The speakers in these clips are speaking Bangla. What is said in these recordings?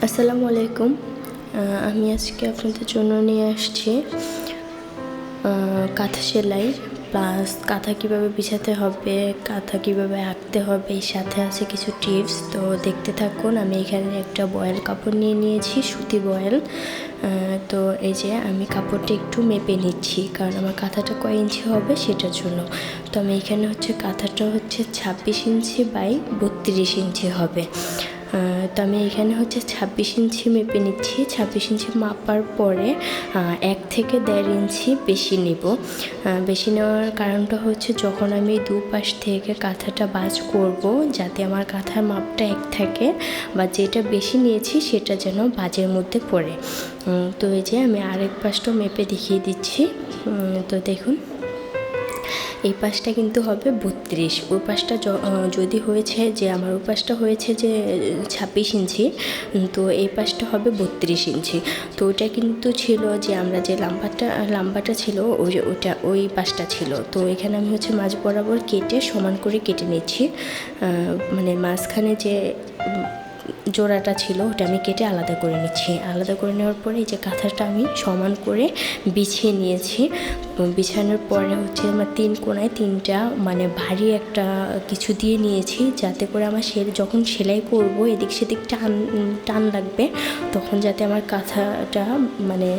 আসসালামু আলাইকুম। আমি আজকে আপনাদের জন্য নিয়ে আসছি কাঁথা সেলাই প্লাস কাঁথা কীভাবে বিছাতে হবে, কাঁথা কীভাবে আঁকতে হবে, এর সাথে আছে কিছু টিপস। তো দেখতে থাকুন। আমি এখানে একটা বয়েল কাপড় নিয়ে নিয়েছি, সুতি বয়েল। তো এই যে আমি কাপড়টা একটু মেপে নিচ্ছি, কারণ আমার কাঁথাটা কয় ইঞ্চি হবে সেটার জন্য। তো আমি এখানে কাঁথাটা 26 ইঞ্চি বাই 32 ইঞ্চি হবে। তো আমি এখানে 26 ইঞ্চি মেপে নিচ্ছি। 26 ইঞ্চি মাপার পরে 1 থেকে 1.5 ইঞ্চি বেশি নেব। বেশি নেওয়ার কারণটা যখন আমি দুপাশ থেকে কাঁথাটা ভাঁজ করব, যাতে আমার কাঁথার মাপটা এক থাকে, বা যেটা বেশি নিয়েছি সেটা যেন ভাঁজের মধ্যে পড়ে। তো এই যে আমি আরেক পাশটাও মেপে দেখিয়ে দিচ্ছি। তো দেখুন, এই পাশটা কিন্তু হবে 32। ওই পাশটা যদি হয়েছে যে আমার ওই পাশটা হয়েছে যে 26 ইঞ্চি, তো এই পাশটা হবে 32 ইঞ্চি। তো ওটা কিন্তু ছিল যে আমরা যে লাম্বাটা ছিল ওই পাশটা ছিল। তো এখানে আমি মাঝ বরাবর কেটে সমান করে কেটে নিচ্ছি। মানে মাঝখানে যে জোড়াটা ছিল ওটা আমি কেটে আলাদা করে নিচ্ছি। আলাদা করে নেওয়ার পরে এই যে কাঁথাটা আমি সমান করে বিছিয়ে নিয়েছি। বিছানোর পরে আমার 3 কোণায় 3টা মানে ভারী একটা কিছু দিয়ে নিয়েছি, যাতে করে আমার যখন সেলাই করব এদিক সেদিক টান লাগবে, তখন যাতে আমার কাঁথাটা মানে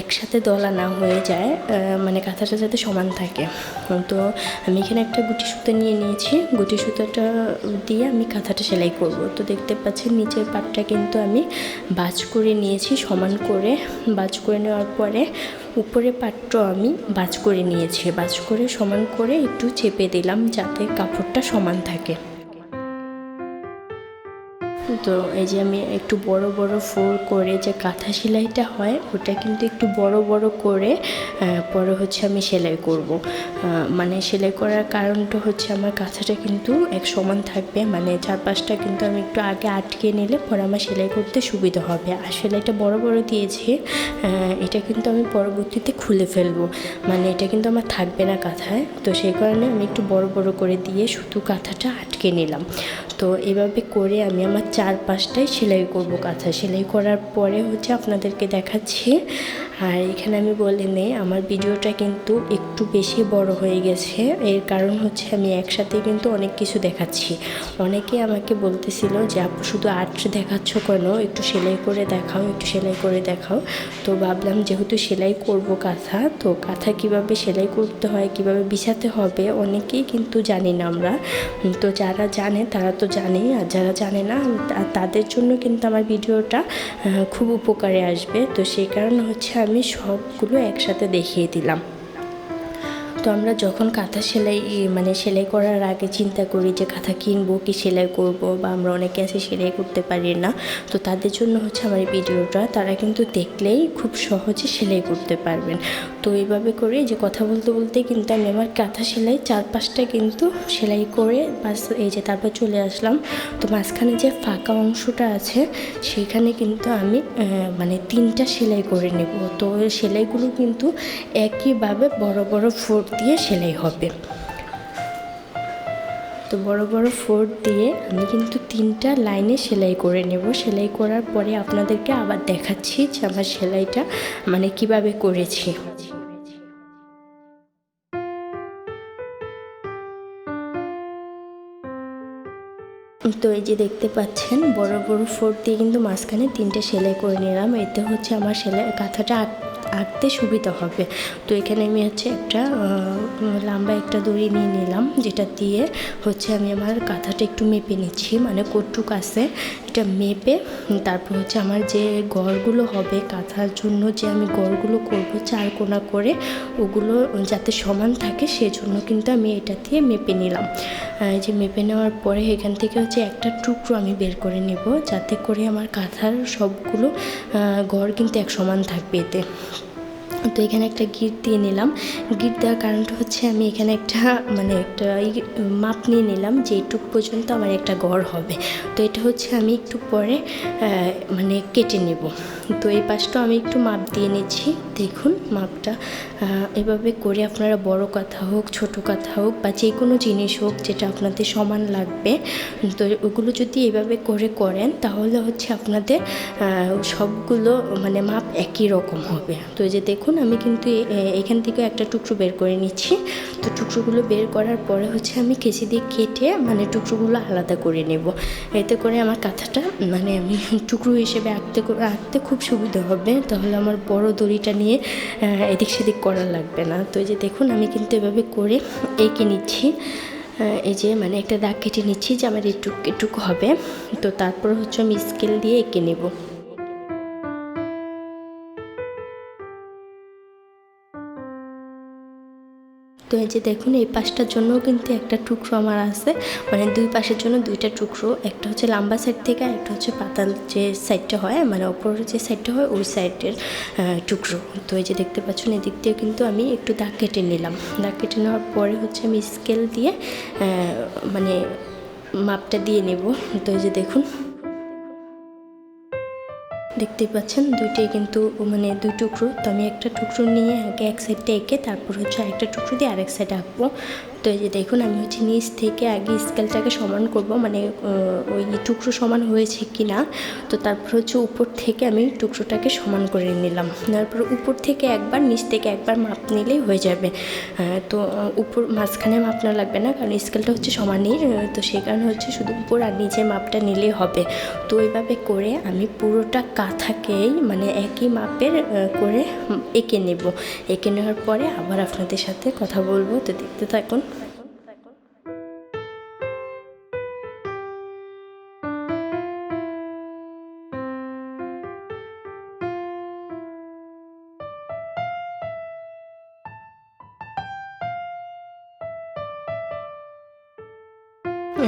একসাথে দলা না হয়ে যায়, মানে কাঁথাটা যাতে সমান থাকে। তো আমি এখানে একটা গুটি সুতো নিয়ে নিয়েছি। গুটি সুতোটা দিয়ে আমি কাঁথাটা সেলাই করব। তো দেখতে পাচ্ছেন নিচের পাটটা কিন্তু আমি ভাঁজ করে নিয়েছি, সমান করে ভাঁজ করে নেওয়ার পরে উপরের পাটটাও আমি ভাঁজ করে নিয়েছি। ভাঁজ করে সমান করে একটু চেপে দিলাম, যাতে কাপড়টা সমান থাকে। তো এই যে আমি একটু বড় বড় ফোল্ড করে যে কাঁথা সেলাইটা হয় ওটা কিন্তু একটু বড় বড় করে পরে আমি সেলাই করব। মানে সেলাই করার কারণটা আমার কাঁথাটা কিন্তু এক সমান থাকবে, মানে চারপাশটা কিন্তু আমি একটু আগে আটকে নিলে পরে আমার সেলাই করতে সুবিধা হবে। আর সেলাইটা বড় বড় দিয়েছি, এটা কিন্তু আমি পরবর্তীতে খুলে ফেলবো, মানে এটা কিন্তু আমার থাকবে না কাঁথায়। তো সেই কারণে আমি একটু বড় বড় করে দিয়ে শুধু কাঁথাটা আটকে নিলাম। তো এভাবে করে আমি আমার চারপাশটাই সেলাই করব। কাঁথা সেলাই করার পরে আপনাদেরকে দেখাচ্ছি। আর এখানে আমি বলে নেই, আমার ভিডিওটা কিন্তু একটু বেশি বড় হয়ে গেছে। এর কারণ আমি একসাথে কিন্তু অনেক কিছু দেখাচ্ছি। অনেকে আমাকে বলতেছিল যে আপু শুধু আর্ট দেখাচ্ছ কেন, একটু সেলাই করে দেখাও, একটু সেলাই করে দেখাও। তো ভাবলাম যেহেতু সেলাই করব কাঁথা, তো কাঁথা কিভাবে সেলাই করতে হয়, কিভাবে বিছাতে হবে অনেকেই কিন্তু জানি না আমরা। তো যারা জানে তারা তো জানেই, আর যারা জানে না তাদের জন্য কিন্তু আমার ভিডিওটা খুব উপকারে আসবে। তো সেই কারণে আমি সবগুলো একসাথে দেখিয়ে দিলাম। তো আমরা যখন কাঁথা সেলাই করার আগে চিন্তা করি যে কাঁথা কিনবো কি সেলাই করব, বা আমরা অনেকে আছে সেলাই করতে পারি না, তো তাদের জন্য আমার এই ভিডিওটা, তারা কিন্তু দেখলেই খুব সহজে সেলাই করতে পারবেন। তো এইভাবে করে যে কথা বলতে বলতে কিন্তু আমি আমার কাঁথা সেলাই চারপাশটা কিন্তু সেলাই করে বাস এই যে তারপর চলে আসলাম। তো মাঝখানে যে ফাঁকা অংশটা আছে সেখানে কিন্তু আমি মানে 3টা সেলাই করে নেব। তো সেলাইগুলো কিন্তু একইভাবে বড় বড় ফোঁড় দিয়ে সেলাই হবে। তো বড় বড় ফোঁড় দিয়ে আমি কিন্তু 3টা লাইনে সেলাই করে নেব। সেলাই করার পরে আপনাদেরকে আবার দেখাচ্ছি যে আমার সেলাইটা মানে কিভাবে করেছি। তো এই যে দেখতে পাচ্ছেন বড় বড় ফোঁড় দিয়ে কিন্তু মাঝখানে 3টে সেলাই করে নিলাম। এতে আমার কাঁথাটা আঁকতে সুবিধা হবে। তো এখানে আমি একটা লম্বা একটা দড়ি নিয়ে নিলাম, যেটা দিয়ে আমি আমার কাঁথাটা একটু মেপে নিচ্ছি, মানে কতটুক আছে এটা মেপে তারপর আমার যে গড়গুলো হবে কাঁথার জন্য, যে আমি গড়গুলো করব 4 কোণা করে, ওগুলো যাতে সমান থাকে সেজন্য কিন্তু আমি এটা দিয়ে মেপে নিলাম। এই যে মেপে নেওয়ার পরে এখান থেকে একটা টুকরো আমি বের করে নেব, যাতে করে আমার কাঁথার সবগুলো গড় কিন্তু এক সমান থাকবে এতে। তো এখানে একটা গিট দিয়ে নিলাম। গিট দেওয়ার কারণটা আমি এখানে একটা মাপ নিয়ে নিলাম যে এইটুক পর্যন্ত আমার একটা গড় হবে। তো এটা আমি একটু পরে মানে কেটে নেব। তো এই পাশটা আমি একটু মাপ দিয়ে নিচ্ছি। দেখুন মাপটা এভাবে করে আপনারা বড় কাঁথা হোক, ছোট কাঁথা হোক বা যে কোনো জিনিস হোক যেটা আপনাদের সমান লাগবে, তো ওগুলো যদি এভাবে করে করেন তাহলে হচ্ছে আপনাদের সবগুলো মানে মাপ একই রকম হবে। তো এই যে দেখুন আমি কিন্তু এখান থেকে একটা টুকরো বের করে নিচ্ছি। তো টুকরোগুলো বের করার পরে হচ্ছে আমি কেচি দিয়ে কেটে মানে টুকরোগুলো আলাদা করে নেব। এতে করে আমার কাঁথাটা মানে আমি টুকরো হিসেবে আঁকতে খুব সুবিধা হবে। তাহলে আমার বড় দড়িটা নিয়ে এদিক সেদিক করা লাগবে না। তো এই যে দেখুন আমি কিন্তু এভাবে করে এঁকে নিচ্ছি। এই যে মানে একটা দাগ কেটে নিচ্ছি যে আমার এটুকু হবে। তো তারপর হচ্ছে আমি স্কেল দিয়ে এঁকে নেব। তো এই যে দেখুন এই পাশটার জন্যও কিন্তু একটা টুকরো আমার আছে, মানে দুই পাশের জন্য দুইটা টুকরো, একটা হচ্ছে লম্বা সাইড থেকে আর একটা হচ্ছে পাতাল যে সাইডটা হয় মানে ওপরের যে সাইডটা হয় ওই সাইডের টুকরো। তো এই যে দেখতে পাচ্ছেন এদিক দিয়ে কিন্তু আমি একটু দাগ কেটে নিলাম। দাগ কেটে নেওয়ার পরে হচ্ছে আমি স্কেল দিয়ে মানে মাপটা দিয়ে নেব। তো এই যে দেখুন দেখতে পাচ্ছেন দুইটাই কিন্তু মানে দুই টুকরো। তো আমি একটা টুকরো নিয়ে আগে এক সাইডটা এঁকে তারপর হচ্ছে আরেকটা টুকরো দিয়ে আরেক সাইডে আঁকবো। তো এই যে দেখুন আমি হচ্ছে নিচ থেকে আগে স্কেলটাকে সমান করব, মানে ওই টুকরো সমান হয়েছে কি না। তো তারপর হচ্ছে উপর থেকে আমি টুকরোটাকে সমান করে নিলাম। তারপর উপর থেকে একবার নিচ থেকে একবার মাপ নিলেই হয়ে যাবে। তো উপর মাঝখানে মাপ না লাগবে না, কারণ স্কেলটা হচ্ছে সমানই। তো সেই কারণে হচ্ছে শুধু উপর আর নিচে মাপটা নিলেই হবে। তো এইভাবে করে আমি পুরোটা কাঁথাকেই মানে একই মাপের করে এঁকে নেব। এঁকে নেওয়ার পরে আবার আপনাদের সাথে কথা বলবো। তো দেখতে থাকুন।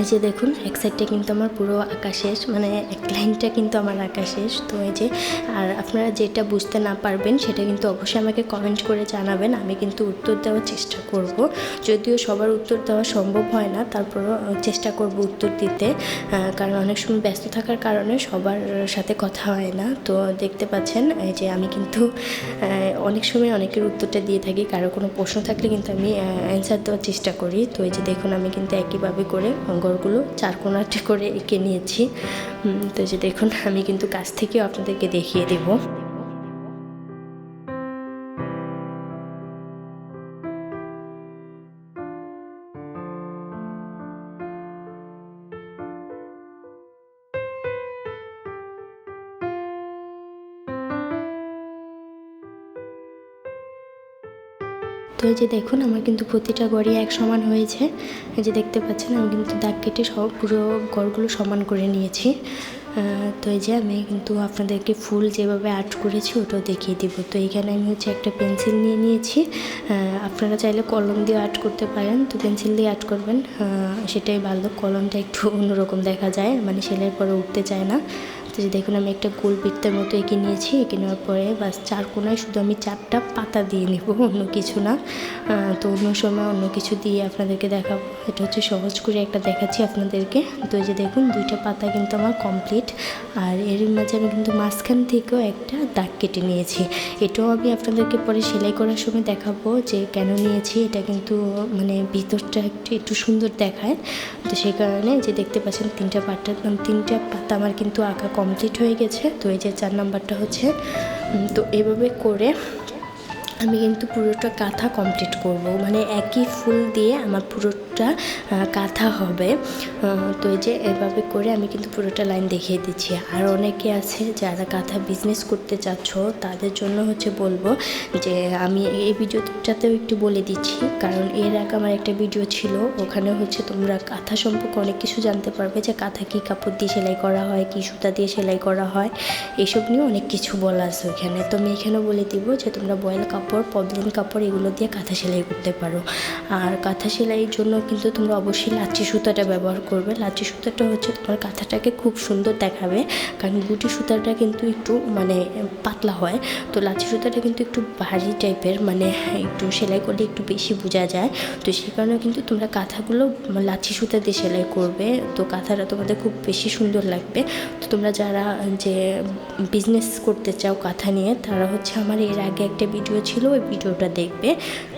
এই যে দেখুন এক সাইডটা কিন্তু আমার পুরো আঁকা শেষ, মানে এক লাইনটা কিন্তু আমার আঁকা শেষ। তো এই যে আর আপনারা যেটা বুঝতে না পারবেন সেটা কিন্তু অবশ্যই আমাকে কমেন্ট করে জানাবেন, আমি কিন্তু উত্তর দেওয়ার চেষ্টা করব। যদিও সবার উত্তর দেওয়া সম্ভব হয় না, তারপরও চেষ্টা করব উত্তর দিতে, কারণ অনেক সময় ব্যস্ত থাকার কারণে সবার সাথে কথা হয় না। তো দেখতে পাচ্ছেন এই যে আমি কিন্তু অনেক সময় অনেকের উত্তরটা দিয়ে থাকি, কারো কোনো প্রশ্ন থাকলে কিন্তু আমি অ্যান্সার দেওয়ার চেষ্টা করি। তো এই যে দেখুন আমি কিন্তু একইভাবে করে ঘরগুলো চারকোনাটে করে এঁকে নিয়েছি। তো যে দেখুন আমি কিন্তু কাছ থেকেও আপনাদেরকে দেখিয়ে দেব। তো এই যে দেখুন আমার কিন্তু প্রতিটা ঘরই এক সমান হয়েছে। এই যে দেখতে পাচ্ছেন আমি কিন্তু দাগ কেটে সব পুরো ঘরগুলো সমান করে নিয়েছি। তো এই যে আমি কিন্তু আপনাদেরকে ফুল যেভাবে আর্ট করেছি ওটাও দেখিয়ে দিব। তো এইখানে আমি হচ্ছে একটা পেন্সিল নিয়ে নিয়েছি। আপনারা চাইলে কলম দিয়ে আর্ট করতে পারেন, তো পেন্সিল দিয়ে আর্ট করবেন সেটাই ভালো। কলমটা একটু অন্যরকম দেখা যায়, মানে সেলাইয়ের পরে উঠতে চায় না। তো যে দেখুন আমি একটা গোল বৃত্তের মতো এঁকে নিয়েছি। এঁকে নেওয়ার পরে বাস চার কোনায় শুধু আমি 4টা পাতা দিয়ে নেব, অন্য কিছু না। তো অন্য সময় অন্য কিছু দিয়ে আপনাদেরকে দেখাবো। এটা হচ্ছে সহজ করে একটা দেখাচ্ছি আপনাদেরকে। তো এই যে দেখুন 2টা পাতা কিন্তু আমার কমপ্লিট। আর এর মাঝে আমি কিন্তু মাঝখান থেকেও একটা দাগ কেটে নিয়েছি। এটাও আমি আপনাদেরকে পরে সেলাই করার সময় দেখাবো যে কেন নিয়েছি। এটা কিন্তু মানে ভিতরটা একটু সুন্দর দেখায়। তো সেই কারণে যে দেখতে পাচ্ছেন 3টা পাতা আমার কিন্তু আঁকা কমপ্লিট হয়ে গেছে। তো এই যে 4 নাম্বারটা হচ্ছে। তো এভাবে করে আমি কিন্তু পুরোটা কাঁথা কমপ্লিট করব, মানে একই ফুল দিয়ে আমার পুরোটা কাঁথা হবে। তো এই যে এভাবে করে আমি কিন্তু পুরোটা লাইন দেখিয়ে দিচ্ছি। আর অনেকে আছে যারা কাঁথা বিজনেস করতে চাচ্ছ, তাদের জন্য হচ্ছে বলবো যে আমি এই ভিডিওটাতেও একটু বলে দিচ্ছি, কারণ এর আগে আমার একটা ভিডিও ছিল, ওখানে হচ্ছে তোমরা কাঁথা সম্পর্কে অনেক কিছু জানতে পারবে, যে কাঁথা কী কাপড় দিয়ে সেলাই করা হয়, কী সুতা দিয়ে সেলাই করা হয়, এসব নিয়ে অনেক কিছু বলা আছে ওইখানে। তো আমি এখানেও বলে দিব যে তোমরা বয়েল কাপড় কাপড়, পবলিন কাপড় এগুলো দিয়ে কাঁথা সেলাই করতে পারো। আর কাঁথা সেলাইয়ের জন্য কিন্তু তোমরা অবশ্যই লাচ্ছি সুতাটা ব্যবহার করবে। লাচ্ছি সুতাটা হচ্ছে তোমার কাঁথাটাকে খুব সুন্দর দেখাবে, কারণ গুটি সুতাটা কিন্তু একটু মানে পাতলা হয়, তো লাচ্ছি সুতাটা কিন্তু একটু ভারী টাইপের, মানে একটু সেলাই করলে একটু বেশি বোঝা যায়। তো সেই কারণে কিন্তু তোমরা কাঁথাগুলো লাচ্ছি সুতা দিয়ে সেলাই করবে, তো কাঁথাটা তোমাদের খুব বেশি সুন্দর লাগবে। তো তোমরা যারা যে বিজনেস করতে চাও কাঁথা নিয়ে, তারা হচ্ছে আমার এর আগে একটা ভিডিও ছিল, ওই ভিডিওটা দেখবে,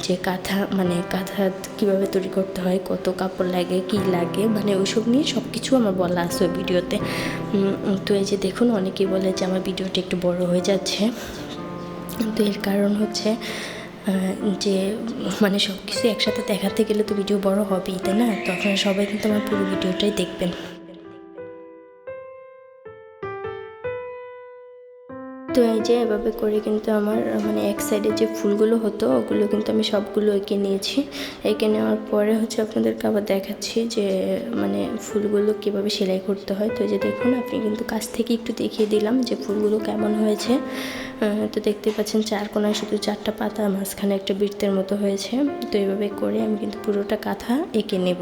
যে কাঁথা মানে কাঁথা কীভাবে তৈরি করতে হয়, কত কাপড় লাগে, কী লাগে, মানে ওইসব নিয়ে সব কিছু আমার বলা আছে ওই ভিডিওতে। তো এই যে দেখুন, অনেকেই বলে যে আমার ভিডিওটা একটু বড় হয়ে যাচ্ছে, তো এর কারণ হচ্ছে যে মানে সব কিছু একসাথে দেখাতে গেলে তো ভিডিও বড় হবেই, তাই না? তো আপনারা সবাই কিন্তু আমার পুরো ভিডিওটাই দেখবেন। তো এই যে এভাবে করে কিন্তু আমার মানে এক সাইডে যে ফুলগুলো হতো ওগুলো কিন্তু আমি সবগুলো এঁকে নিয়েছি। এঁকে নেওয়ার পরে হচ্ছে আপনাদেরকে আবার দেখাচ্ছি যে মানে ফুলগুলো কীভাবে সেলাই করতে হয়। তো এই যে দেখুন, আপনি কিন্তু কাছ থেকে একটু দেখিয়ে দিলাম যে ফুলগুলো কেমন হয়েছে। তো দেখতে পাচ্ছেন চার কোনায় শুধু 4টা পাতা, মাঝখানে একটা বৃত্তের মতো হয়েছে। তো এভাবে করে আমি কিন্তু পুরোটা কাঁথা এঁকে নেব।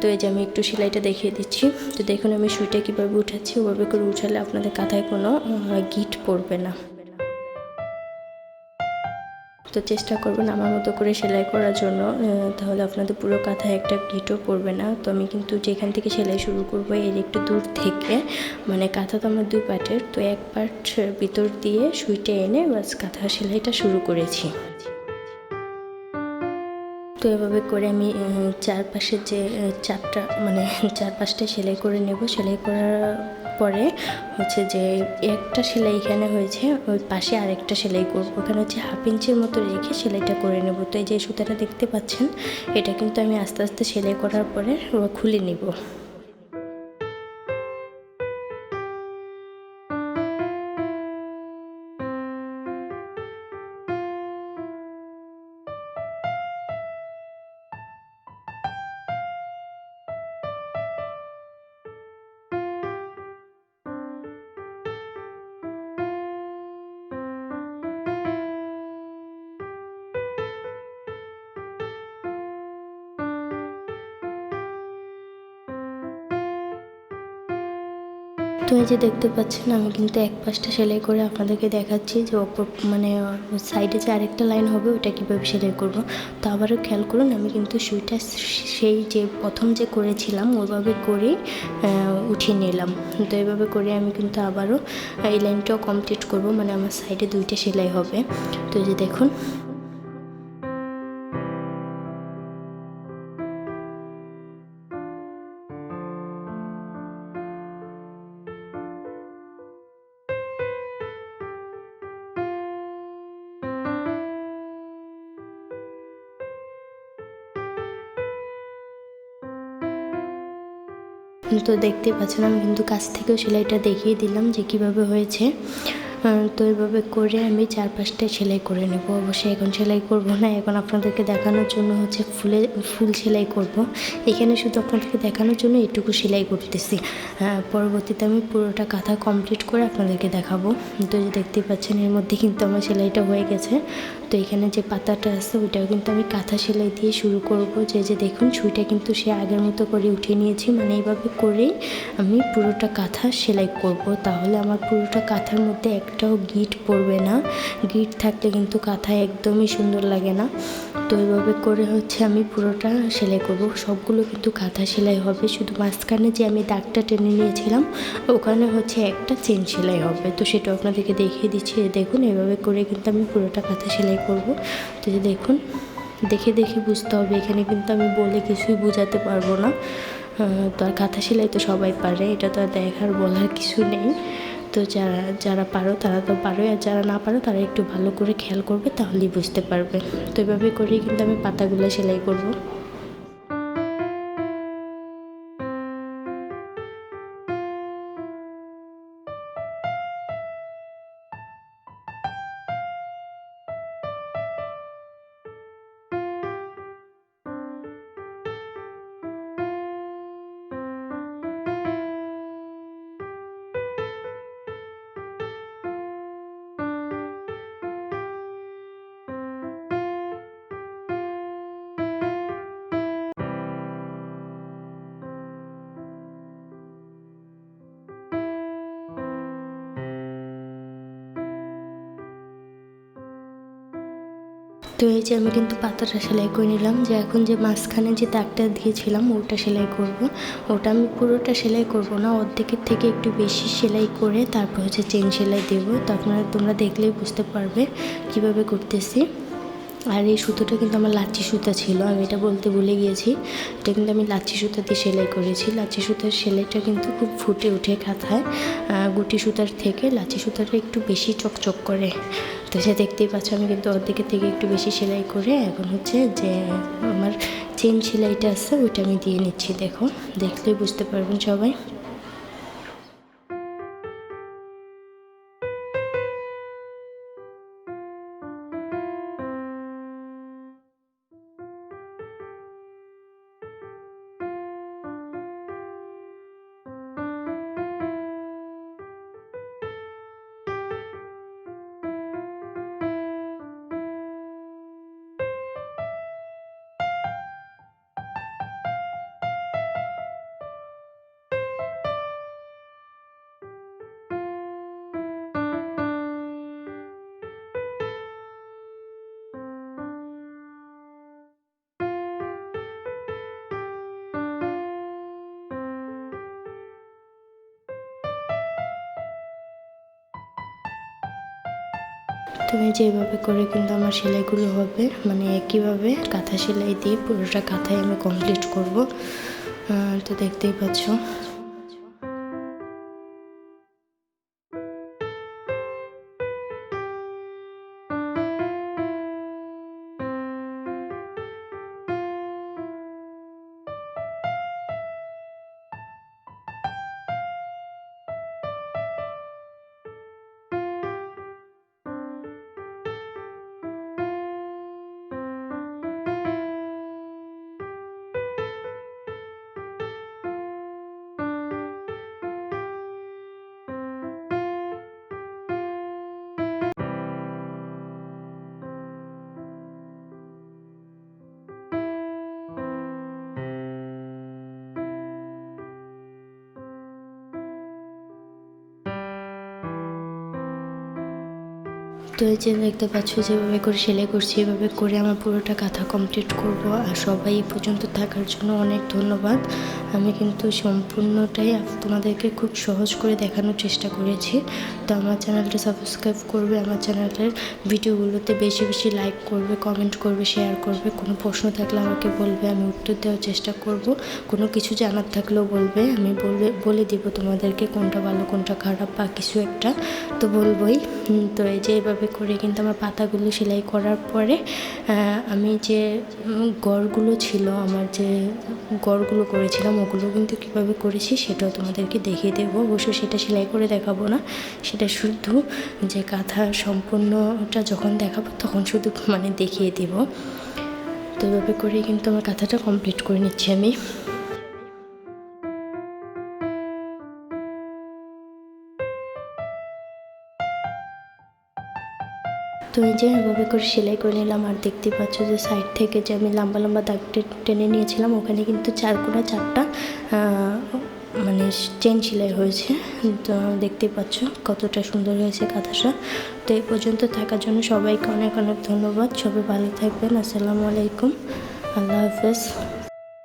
তো এই যে আমি একটু সেলাইটা দেখিয়ে দিচ্ছি। তো দেখুন আমি সুইটা কীভাবে উঠাচ্ছি, ওভাবে করে উঠালে আপনাদের কাঁথায় কোনো গিট পড়বে না। তো চেষ্টা করবেন আমার মতো করে সেলাই করার জন্য, তাহলে আপনাদের পুরো কাঁথায় একটা গিটও পড়বে না। তো আমি কিন্তু যেখান থেকে সেলাই শুরু করবো এর একটু দূর থেকে, মানে কাঁথা তো আমার 2 পার্টের, তো 1 পার্ট ভিতর দিয়ে সুইটা এনে বাস কাঁথা সেলাইটা শুরু করেছি। তো এভাবে করে আমি চারপাশের যে 4টা মানে 4-5টা সেলাই করে নেব। সেলাই করার পরে হচ্ছে যে একটা সেলাই এখানে হয়েছে, ওই পাশে আরেকটা সেলাই করব। ওখানে হচ্ছে 1/2 ইঞ্চির মতো রেখে সেলাইটা করে নেব। তো এই যে সুতাটা দেখতে পাচ্ছেন, এটা কিন্তু আমি আস্তে আস্তে সেলাই করার পরে খুলে নেব। তো এই যে দেখতে পাচ্ছেন, আমি কিন্তু এক পাশটা সেলাই করে আপনাদেরকে দেখাচ্ছি যে অপর মানে সাইডে যে আরেকটা লাইন হবে ওটা কীভাবে সেলাই করব। তো আবারও খেয়াল করুন, আমি কিন্তু সুইটা সেই যে প্রথম যে করেছিলাম ওইভাবে করেই উঠিয়ে নিলাম। তো এইভাবে করে আমি কিন্তু আবারও এই লাইনটাও কমপ্লিট করব, মানে আমার সাইডে 2টা সেলাই হবে। তো এই যে দেখুন, তো দেখতেই পাচ্ছেন আমি কিন্তু কাছ থেকেও সেলাইটা দেখিয়ে দিলাম যে কীভাবে হয়েছে। তো এভাবে করে আমি 4-5টায় সেলাই করে নেব। অবশ্যই এখন সেলাই করব না, এখন আপনাদেরকে দেখানোর জন্য হচ্ছে ফুল সেলাই করব। এখানে শুধু আপনাদেরকে দেখানোর জন্য এটুকু সেলাই করতেছি। পরবর্তীতে আমি পুরোটা কাঁথা কমপ্লিট করে আপনাদেরকে দেখাবো। তো যে দেখতেই পাচ্ছেন এর মধ্যে কিন্তু আমার সেলাইটা হয়ে গেছে। তো এখানে যে পাতাটা আছে ওইটাও কিন্তু আমি কাঁথা সেলাই দিয়ে শুরু করব। যে দেখুন সুইটা কিন্তু সে আগের মতো করে উঠিয়ে নিয়েছি, মানে এইভাবে করেই আমি পুরোটা কাঁথা সেলাই করব। তাহলে আমার পুরোটা কাঁথার মধ্যে একটাও গিট পড়বে না। গিট থাকলে কিন্তু কাঁথা একদমই সুন্দর লাগে না। তো এইভাবে করে হচ্ছে আমি পুরোটা সেলাই করব। সবগুলো কিন্তু কাঁথা সেলাই হবে, শুধু মাঝখানে যে আমি দাগটা টেনে নিয়েছিলাম ওখানে হচ্ছে একটা চেন সেলাই হবে। তো সেটা আপনাদেরকে দেখিয়ে দিচ্ছি। দেখুন এভাবে করে কিন্তু আমি পুরোটা কাঁথা সেলাই করব। তো যে দেখুন, দেখে দেখে বুঝতে হবে, এখানে কিন্তু আমি বলে কিছুই বোঝাতে পারবো না। তো আর কাঁথা সেলাই তো সবাই পারে, এটা তো আর দেখার বলার কিছু নেই। তো যারা যারা পারো তারা তো পারোই, আর যারা না পারো তারা একটু ভালো করে খেয়াল করবে, তাহলেই বুঝতে পারবে। তো এভাবে করেই কিন্তু আমি পাতাগুলো সেলাই করব। তো এই যে আমি কিন্তু পাতাটা সেলাই করে নিলাম, যে এখন যে মাঝখানে যে দাগটা দিয়েছিলাম ওটা সেলাই করব। ওটা আমি পুরোটা সেলাই করব না, অর্ধেকের থেকে একটু বেশি সেলাই করে তারপর হচ্ছে চেন সেলাই দেবো। তো তোমরা দেখলেই বুঝতে পারবে কিভাবে করতেছি। আর এই সুতোটা কিন্তু আমার লাচ্ছি সুতা ছিল, আমি এটা বলতে ভুলে গিয়েছি। এটা কিন্তু আমি লাচ্ছি সুতা দিয়ে সেলাই করেছি। লাচ্ছি সুতার সেলাইটা কিন্তু খুব ফুটে ওঠে কাঁথায়, গুটি সুতার থেকে লাচ্ছি সুতাটা একটু বেশি চকচক করে। তো সে দেখতেই পাচ্ছ আমি কিন্তু অর্ধেকের থেকে একটু বেশি সেলাই করে এখন হচ্ছে যে আমার চেন সেলাইটা আছে ওইটা আমি দিয়ে নিচ্ছি। দেখলেই বুঝতে পারবেন সবাই। তো এই যে এভাবে করে কিন্তু আমার সেলাইগুলো হবে, মানে একইভাবে কাঁথা সেলাই দিয়ে পুরোটা কাঁথায় আমি কমপ্লিট করব। তো দেখতেই পাচ্ছ। তো এই যে দেখতে পাচ্ছ যেভাবে করে সেলাই করছি, এভাবে করে আমার পুরোটা কাঁথা কমপ্লিট করব। আর সবাই এই পর্যন্ত থাকার জন্য অনেক ধন্যবাদ। আমি কিন্তু সম্পূর্ণটাই তোমাদেরকে খুব সহজ করে দেখানোর চেষ্টা করেছি। তো আমার চ্যানেলটা সাবস্ক্রাইব করবে, আমার চ্যানেলের ভিডিওগুলোতে বেশি বেশি লাইক করবে, কমেন্ট করবে, শেয়ার করবে। কোনো প্রশ্ন থাকলে আমাকে বলবে, আমি উত্তর দেওয়ার চেষ্টা করব। কোনো কিছু জানার থাকলেও বলবে, আমি বলে দিব তোমাদেরকে কোনটা ভালো কোনটা খারাপ বা কিছু একটা তো বলবই। তো এই যে এভাবে করে কিন্তু আমার পাতাগুলো সেলাই করার পরে আমি যে গড়গুলো ছিল, আমার যে গড়গুলো করেছিলাম ওগুলো কিন্তু কীভাবে করেছি সেটাও তোমাদেরকে দেখিয়ে দেবো। অবশ্য সেটা সেলাই করে দেখাবো না, সেটা শুধু যে কাঁথা সম্পূর্ণটা যখন দেখাবো তখন শুধু মানে দেখিয়ে দেব। তো এভাবে করে কিন্তু আমার কাঁথাটা কমপ্লিট করে নিচ্ছি আমি। তো এই যে এভাবে করে সেলাই করে নিলাম। আর দেখতে পাচ্ছ যে সাইড থেকে যে আমি লম্বা লম্বা দাগ টেনে নিয়েছিলাম ওখানে কিন্তু 4 কোণা 4টা মানে চেন সেলাই হয়েছে। তো দেখতেই পাচ্ছ কতটা সুন্দর হয়েছে কাঁথাটা। তো এই পর্যন্ত থাকার জন্য সবাইকে অনেক অনেক ধন্যবাদ। সবাই ভালো থাকবেন। আসসালামু আলাইকুম, আল্লাহ হাফেজ।